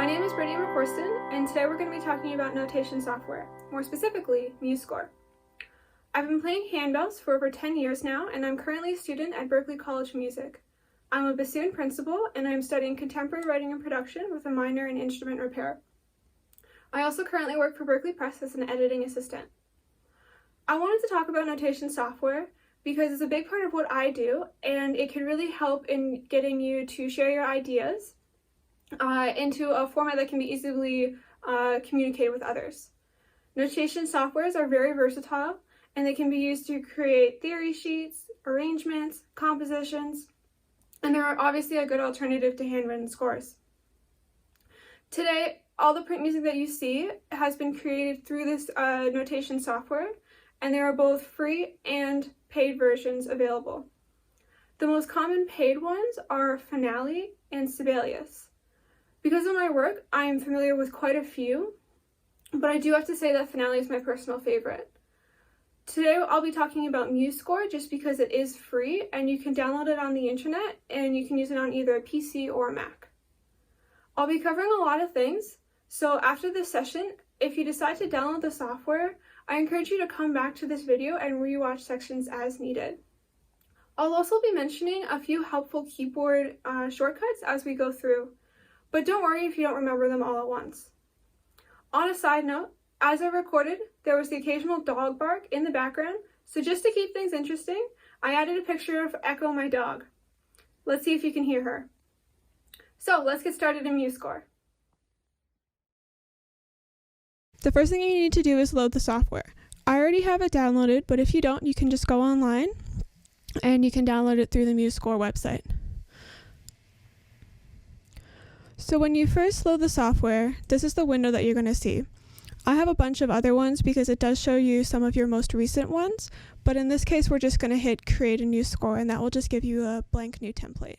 My name is Brittany McCorriston, and today we're going to be talking about notation software, more specifically, MuseScore. I've been playing handbells for over 10 years now, and I'm currently a student at Berklee College Music. I'm a bassoon principal, and I'm studying contemporary writing and production with a minor in instrument repair. I also currently work for Berklee Press as an editing assistant. I wanted to talk about notation software because it's a big part of what I do, and it can really help in getting you to share your ideas into a format that can be easily communicated with others. Notation softwares are very versatile, and they can be used to create theory sheets, arrangements, compositions, and they're obviously a good alternative to handwritten scores. Today, all the print music that you see has been created through this notation software, and there are both free and paid versions available. The most common paid ones are Finale and Sibelius. Because of my work, I am familiar with quite a few, but I do have to say that Finale is my personal favorite. Today I'll be talking about MuseScore just because it is free and you can download it on the internet and you can use it on either a PC or a Mac. I'll be covering a lot of things, so after this session, if you decide to download the software, I encourage you to come back to this video and rewatch sections as needed. I'll also be mentioning a few helpful keyboard shortcuts as we go through, but don't worry if you don't remember them all at once. On a side note, as I recorded, there was the occasional dog bark in the background, so just to keep things interesting, I added a picture of Echo, my dog. Let's see if you can hear her. So let's get started in MuseScore. The first thing you need to do is load the software. I already have it downloaded, but if you don't, you can just go online and you can download it through the MuseScore website. So when you first load the software, this is the window that you're going to see. I have a bunch of other ones because it does show you some of your most recent ones, but in this case we're just going to hit create a new score and that will just give you a blank new template.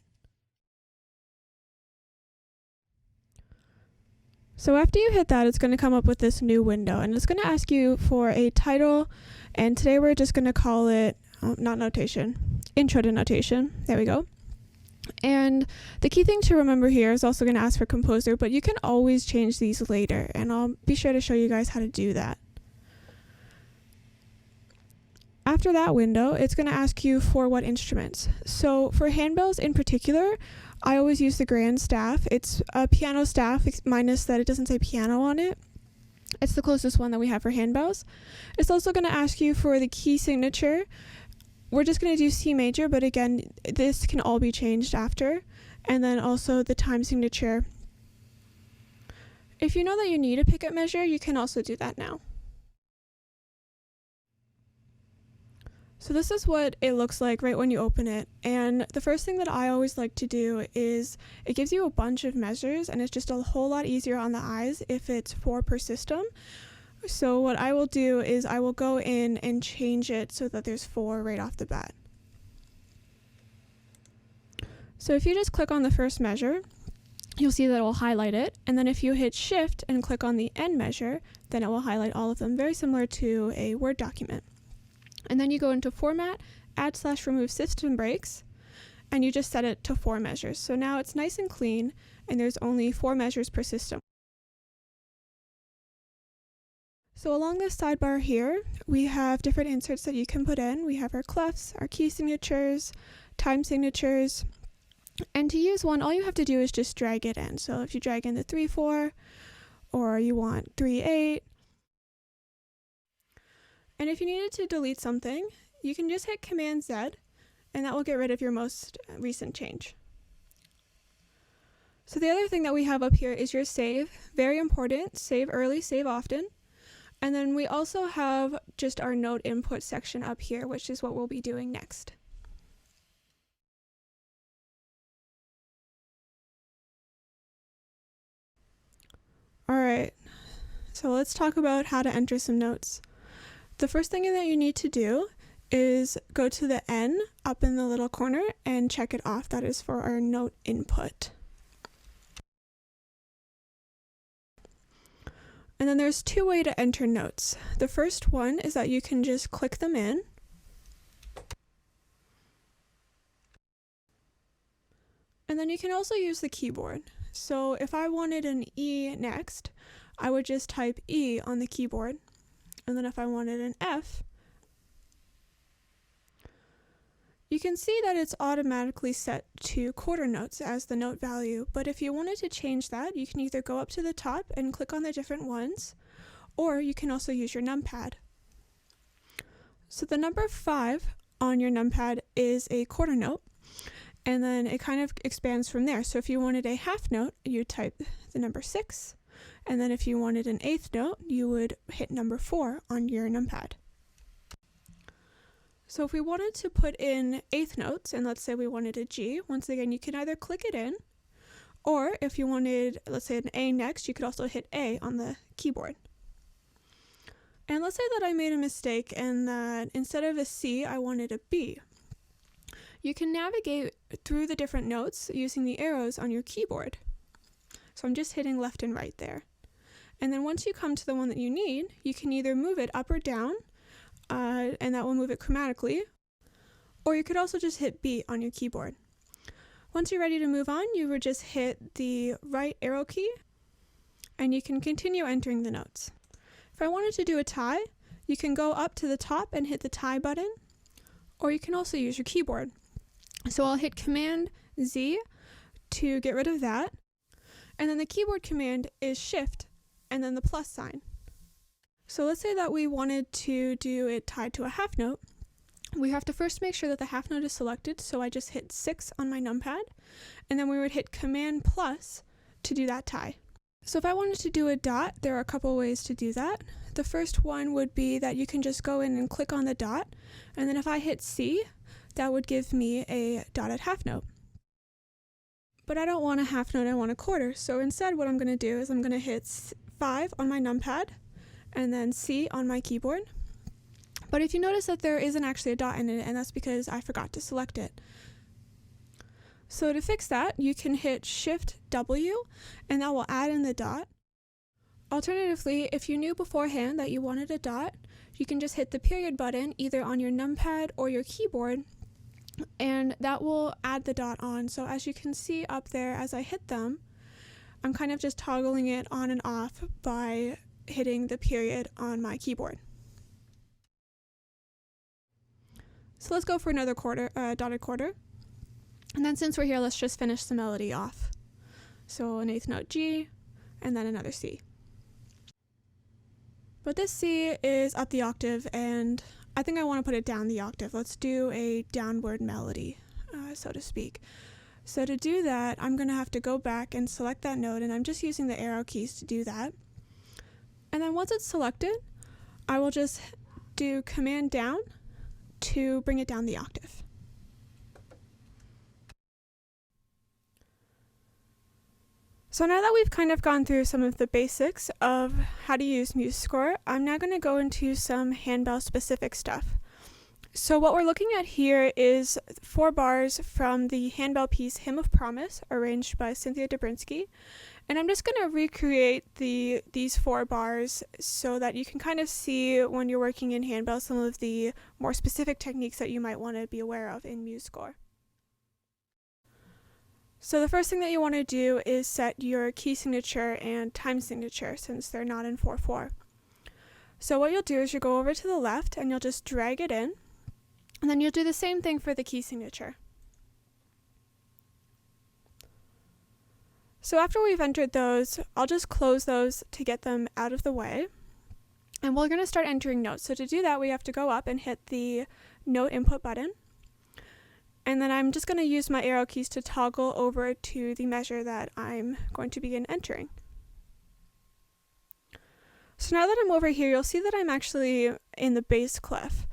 So after you hit that, it's going to come up with this new window and it's going to ask you for a title, and today we're just going to call it, not notation, intro to notation. There we go. And the key thing to remember here is also going to ask for composer, but you can always change these later, and I'll be sure to show you guys how to do that. After that window, it's going to ask you for what instruments. So for handbells in particular, I always use the grand staff. It's a piano staff, minus that it doesn't say piano on it. It's the closest one that we have for handbells. It's also going to ask you for the key signature. We're just going to do C major, but again, this can all be changed after. And then also the time signature. If you know that you need a pickup measure, you can also do that now. So this is what it looks like right when you open it. And the first thing that I always like to do is it gives you a bunch of measures, and it's just a whole lot easier on the eyes if it's 4 per system. So what I will do is I will go in and change it so that there's 4 right off the bat. So if you just click on the first measure, you'll see that it will highlight it. And then if you hit shift and click on the end measure, then it will highlight all of them, very similar to a Word document. And then you go into format, add/remove system breaks, and you just set it to 4 measures. So now it's nice and clean, and there's only 4 measures per system. So along this sidebar here, we have different inserts that you can put in. We have our clefs, our key signatures, time signatures, and to use one, all you have to do is just drag it in. So if you drag in the 3/4, or you want 3/8, and if you needed to delete something, you can just hit Command Z, and that will get rid of your most recent change. So the other thing that we have up here is your save. Very important, save early, save often. And then we also have just our note input section up here, which is what we'll be doing next. All right, so let's talk about how to enter some notes. The first thing that you need to do is go to the N up in the little corner and check it off. That is for our note input. And then there's 2 ways to enter notes. The first one is that you can just click them in. And then you can also use the keyboard. So if I wanted an E next, I would just type E on the keyboard. And then if I wanted an F, you can see that it's automatically set to quarter notes as the note value, but if you wanted to change that, you can either go up to the top and click on the different ones, or you can also use your numpad. So the number 5 on your numpad is a quarter note, and then it kind of expands from there. So if you wanted a half note, you type the number 6, and then if you wanted an eighth note, you would hit number 4 on your numpad. So if we wanted to put in eighth notes, and let's say we wanted a G, once again, you can either click it in, or if you wanted, let's say, an A next, you could also hit A on the keyboard. And let's say that I made a mistake and that instead of a C, I wanted a B. You can navigate through the different notes using the arrows on your keyboard. So I'm just hitting left and right there. And then once you come to the one that you need, you can either move it up or down, and that will move it chromatically, or you could also just hit B on your keyboard. Once you're ready to move on, you would just hit the right arrow key, and you can continue entering the notes. If I wanted to do a tie, you can go up to the top and hit the tie button, or you can also use your keyboard. So I'll hit Command Z to get rid of that, and then the keyboard command is Shift and then the plus sign. So let's say that we wanted to do it tied to a half note. We have to first make sure that the half note is selected, so I just hit 6 on my numpad, and then we would hit Command plus to do that tie. So if I wanted to do a dot, there are a couple ways to do that. The first one would be that you can just go in and click on the dot, and then if I hit C, that would give me a dotted half note. But I don't want a half note, I want a quarter, so instead what I'm going to do is I'm going to hit 5 on my numpad, and then C on my keyboard. But if you notice that there isn't actually a dot in it, and that's because I forgot to select it. So to fix that, you can hit Shift W, and that will add in the dot. Alternatively, if you knew beforehand that you wanted a dot, you can just hit the period button either on your numpad or your keyboard, and that will add the dot on. So as you can see up there as I hit them, I'm kind of just toggling it on and off by hitting the period on my keyboard. So let's go for another quarter, dotted quarter. And then since we're here, let's just finish the melody off. So an eighth note G, and then another C. But this C is up the octave, and I think I want to put it down the octave. Let's do a downward melody, so to speak. So to do that, I'm going to have to go back and select that note, and I'm just using the arrow keys to do that. And then once it's selected, I will just do Command down to bring it down the octave. So now that we've kind of gone through some of the basics of how to use MuseScore, I'm now going to go into some handbell specific stuff. So what we're looking at here is 4 bars from the handbell piece Hymn of Promise, arranged by Cynthia Dobrinsky. And I'm just going to recreate these 4 bars so that you can kind of see when you're working in handbell some of the more specific techniques that you might want to be aware of in MuseScore. So the first thing that you want to do is set your key signature and time signature since they're not in 4/4. So what you'll do is you'll go over to the left and you'll just drag it in, and then you'll do the same thing for the key signature. So after we've entered those, I'll just close those to get them out of the way. And we're going to start entering notes. So to do that, we have to go up and hit the note input button. And then I'm just going to use my arrow keys to toggle over to the measure that I'm going to begin entering. So now that I'm over here, you'll see that I'm actually in the bass clef.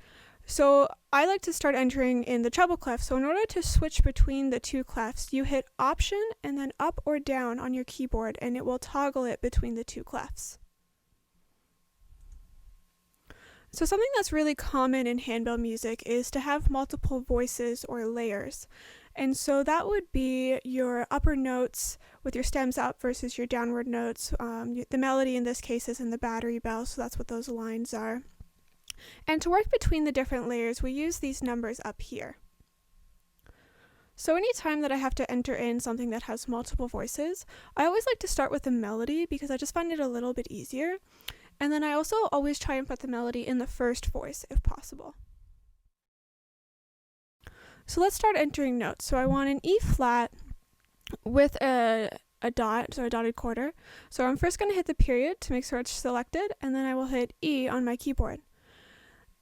So I like to start entering in the treble clef. So in order to switch between the 2 clefs, you hit Option and then up or down on your keyboard, and it will toggle it between the 2 clefs. So something that's really common in handbell music is to have multiple voices or layers. And so that would be your upper notes with your stems up versus your downward notes. The melody in this case is in the battery bell, so that's what those lines are. And to work between the different layers, we use these numbers up here. So anytime that I have to enter in something that has multiple voices, I always like to start with the melody because I just find it a little bit easier. And then I also always try and put the melody in the first voice if possible. So let's start entering notes. So I want an E flat with a dot, so a dotted quarter. So I'm first going to hit the period to make sure it's selected, and then I will hit E on my keyboard.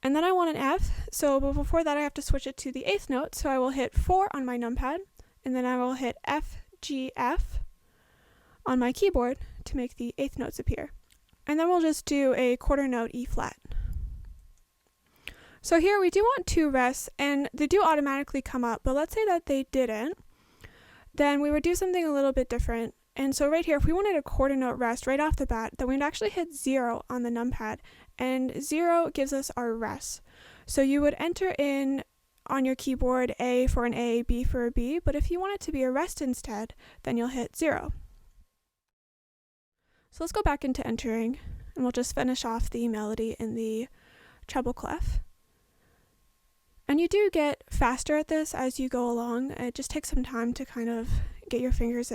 And then I want an F, but before that I have to switch it to the 8th note, so I will hit 4 on my numpad, and then I will hit F, G, F on my keyboard to make the 8th notes appear. And then we'll just do a quarter note E flat. So here we do want 2 rests, and they do automatically come up, but let's say that they didn't, then we would do something a little bit different. And so right here, if we wanted a quarter note rest right off the bat, then we'd actually hit 0 on the numpad, and 0 gives us our rest. So you would enter in on your keyboard A for an A, B for a B, but if you want it to be a rest instead, then you'll hit 0. So let's go back into entering, and we'll just finish off the melody in the treble clef. And you do get faster at this as you go along. It just takes some time to kind of get your fingers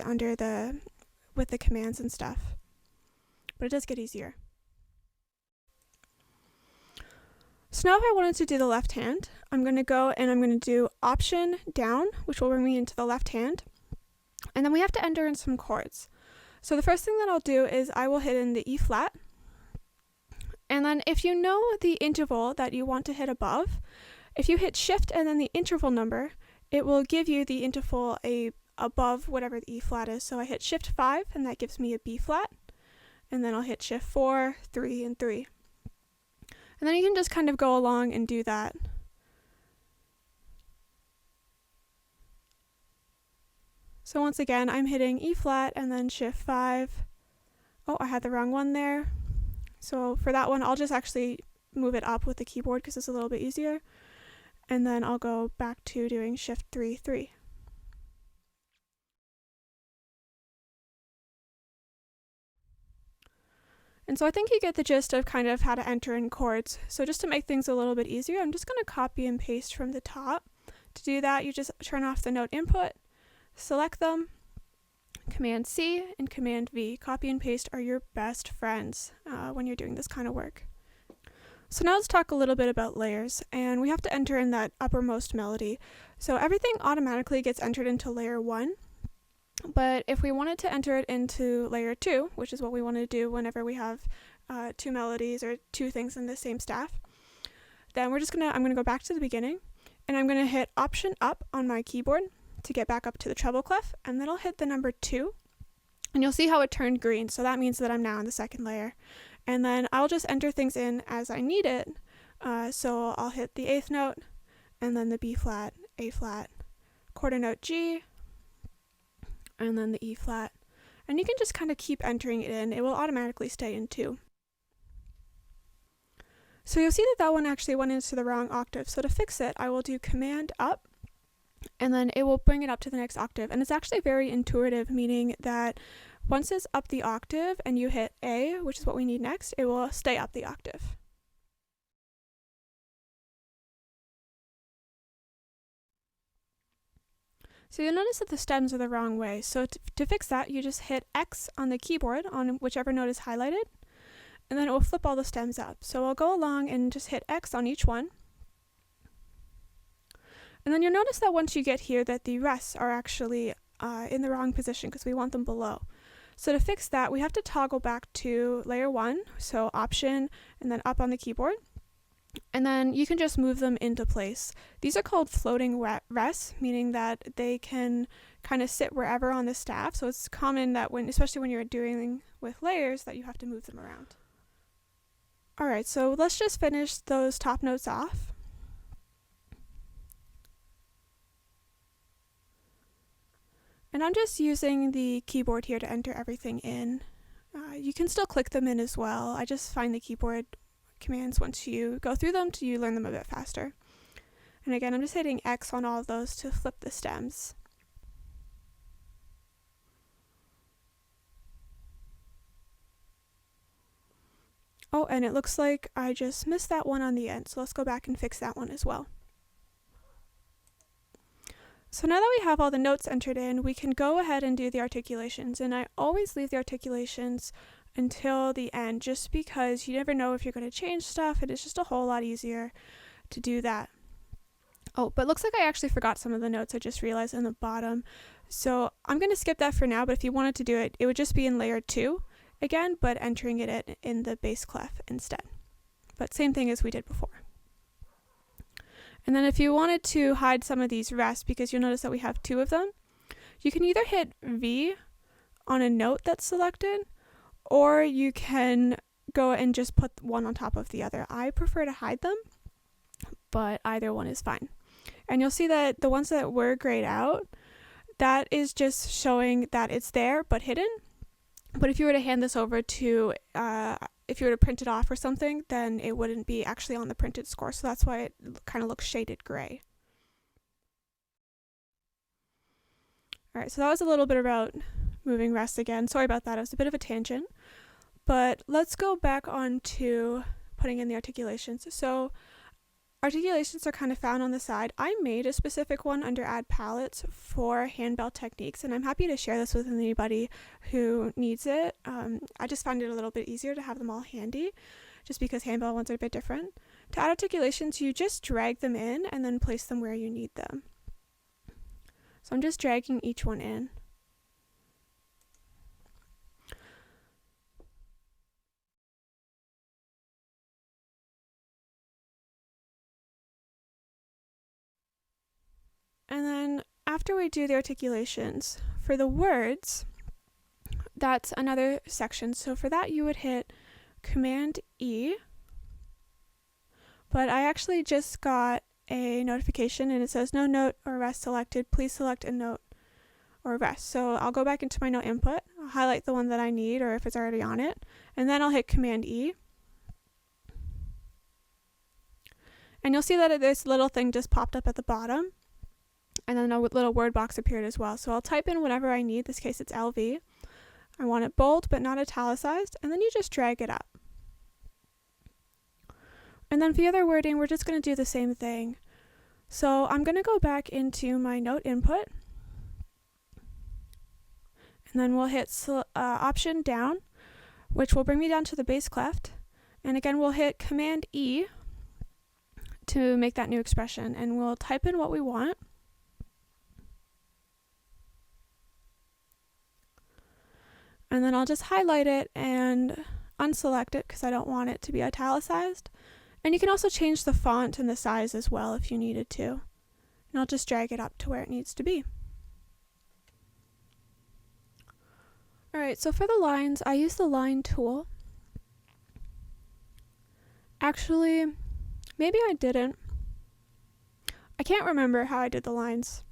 with the commands and stuff. But it does get easier. So now if I wanted to do the left hand, I'm going to go and I'm going to do Option down, which will bring me into the left hand. And then we have to enter in some chords. So the first thing that I'll do is I will hit in the E flat. And then if you know the interval that you want to hit above, if you hit Shift and then the interval number, it will give you the interval above whatever the E flat is. So I hit Shift 5 and that gives me a B flat. And then I'll hit Shift 4, 3, and 3. And then you can just kind of go along and do that. So once again, I'm hitting E flat and then Shift 5. Oh, I had the wrong one there. So for that one, I'll just actually move it up with the keyboard because it's a little bit easier. And then I'll go back to doing Shift 3, 3. And so I think you get the gist of kind of how to enter in chords. So just to make things a little bit easier, I'm just going to copy and paste from the top. To do that, you just turn off the note input, select them, Command C and Command V. Copy and paste are your best friends when you're doing this kind of work. So now let's talk a little bit about layers, and we have to enter in that uppermost melody. So everything automatically gets entered into layer 1, but if we wanted to enter it into layer 2, which is what we want to do whenever we have 2 melodies or 2 things in the same staff, then I'm gonna go back to the beginning, and I'm gonna hit Option up on my keyboard to get back up to the treble clef, and then I'll hit the number 2, and you'll see how it turned green, so that means that I'm now in the second layer. And then I'll just enter things in as I need it. So I'll hit the 8th note, and then the B flat, A flat, quarter note G, and then the E flat. And you can just kind of keep entering it in. It will automatically stay in 2. So you'll see that one actually went into the wrong octave. So to fix it, I will do Command up, and then it will bring it up to the next octave. And it's actually very intuitive, meaning that once it's up the octave and you hit A, which is what we need next, it will stay up the octave. So you'll notice that the stems are the wrong way. So to fix that, you just hit X on the keyboard on whichever note is highlighted, and then it will flip all the stems up. So I'll go along and just hit X on each one. And then you'll notice that once you get here that the rests are actually in the wrong position because we want them below. So to fix that, we have to toggle back to layer 1, so Option and then up on the keyboard. And then you can just move them into place. These are called floating rests, meaning that they can kind of sit wherever on the staff. So it's common that especially when you're dealing with layers, that you have to move them around. All right, so let's just finish those top notes off. And I'm just using the keyboard here to enter everything in. You can still click them in as well. I just find the keyboard commands, once you go through them, you learn them a bit faster. And again, I'm just hitting X on all of those to flip the stems. Oh, and it looks like I just missed that one on the end, so let's go back and fix that one as well. So now that we have all the notes entered in, we can go ahead and do the articulations. And I always leave the articulations until the end, just because you never know if you're going to change stuff, and it's just a whole lot easier to do that. Oh, but looks like I actually forgot some of the notes. I just realized in the bottom. So I'm going to skip that for now, but if you wanted to do it, it would just be in layer 2 again, but entering it in the bass clef instead. But same thing as we did before. And then if you wanted to hide some of these rests, because you'll notice that we have 2 of them, you can either hit V on a note that's selected, or you can go and just put one on top of the other. I prefer to hide them, but either one is fine. And you'll see that the ones that were grayed out, that is just showing that it's there but hidden. But if you were to hand this over to, if you were to print it off or something, then it wouldn't be actually on the printed score. So that's why it kind of looks shaded gray. All right, so that was a little bit about moving rests again. Sorry about that, it was a bit of a tangent. But let's go back on to putting in the articulations. So articulations are kind of found on the side. I made a specific one under Add Palettes for Handbell Techniques, and I'm happy to share this with anybody who needs it. I just find it a little bit easier to have them all handy, just because handbell ones are a bit different. To add articulations, you just drag them in and then place them where you need them. So I'm just dragging each one in. And then after we do the articulations, for the words, that's another section. So for that you would hit Command E, but I actually just got a notification and it says no note or rest selected. Please select a note or rest. So I'll go back into my note input, I'll highlight the one that I need or if it's already on it, and then I'll hit Command E. And you'll see that this little thing just popped up at the bottom. And then a little word box appeared as well. So I'll type in whatever I need. In this case, it's LV. I want it bold, but not italicized. And then you just drag it up. And then for the other wording, we're just going to do the same thing. So I'm going to go back into my note input. And then we'll hit Option down, which will bring me down to the bass clef. And again, we'll hit Command E to make that new expression. And we'll type in what we want. And then I'll just highlight it and unselect it because I don't want it to be italicized. And you can also change the font and the size as well if you needed to. And I'll just drag it up to where it needs to be. Alright, so for the lines, I use the line tool. Actually, maybe I didn't. I can't remember how I did the lines.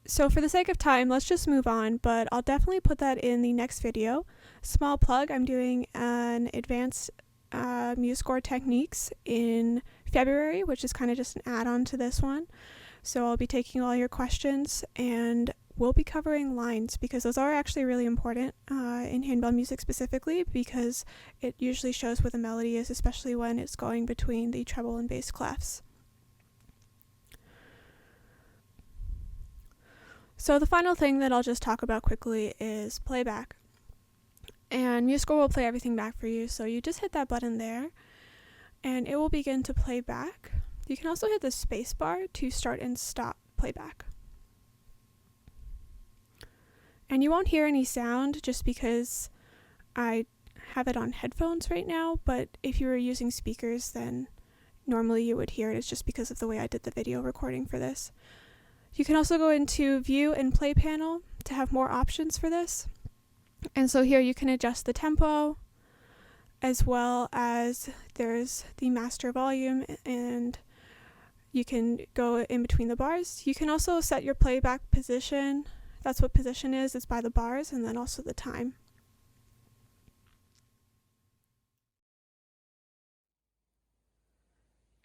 So for the sake of time, let's just move on, but I'll definitely put that in the next video. Small plug, I'm doing an advanced MuseScore techniques in February, which is kind of just an add-on to this one. So I'll be taking all your questions and we'll be covering lines because those are actually really important in handbell music specifically because it usually shows where the melody is, especially when it's going between the treble and bass clefs. So the final thing that I'll just talk about quickly is playback. And MuseScore will play everything back for you, so you just hit that button there, and it will begin to play back. You can also hit the space bar to start and stop playback. And you won't hear any sound just because I have it on headphones right now, but if you were using speakers, then normally you would hear it. It's just because of the way I did the video recording for this. You can also go into View and Play panel to have more options for this. And so here you can adjust the tempo, as well as there's the master volume, and you can go in between the bars. You can also set your playback position. That's what position is, it's by the bars, and then also the time.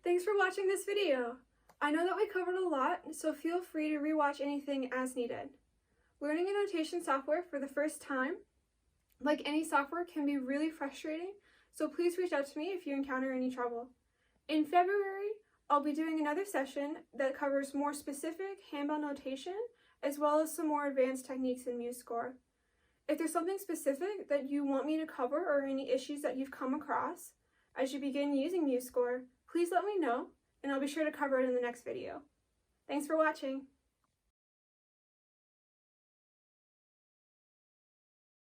Thanks for watching this video. I know that we covered a lot, so feel free to rewatch anything as needed. Learning a notation software for the first time, like any software, can be really frustrating, so please reach out to me if you encounter any trouble. In February, I'll be doing another session that covers more specific handbell notation as well as some more advanced techniques in MuseScore. If there's something specific that you want me to cover or any issues that you've come across as you begin using MuseScore, please let me know and I'll be sure to cover it in the next video. Thanks for watching!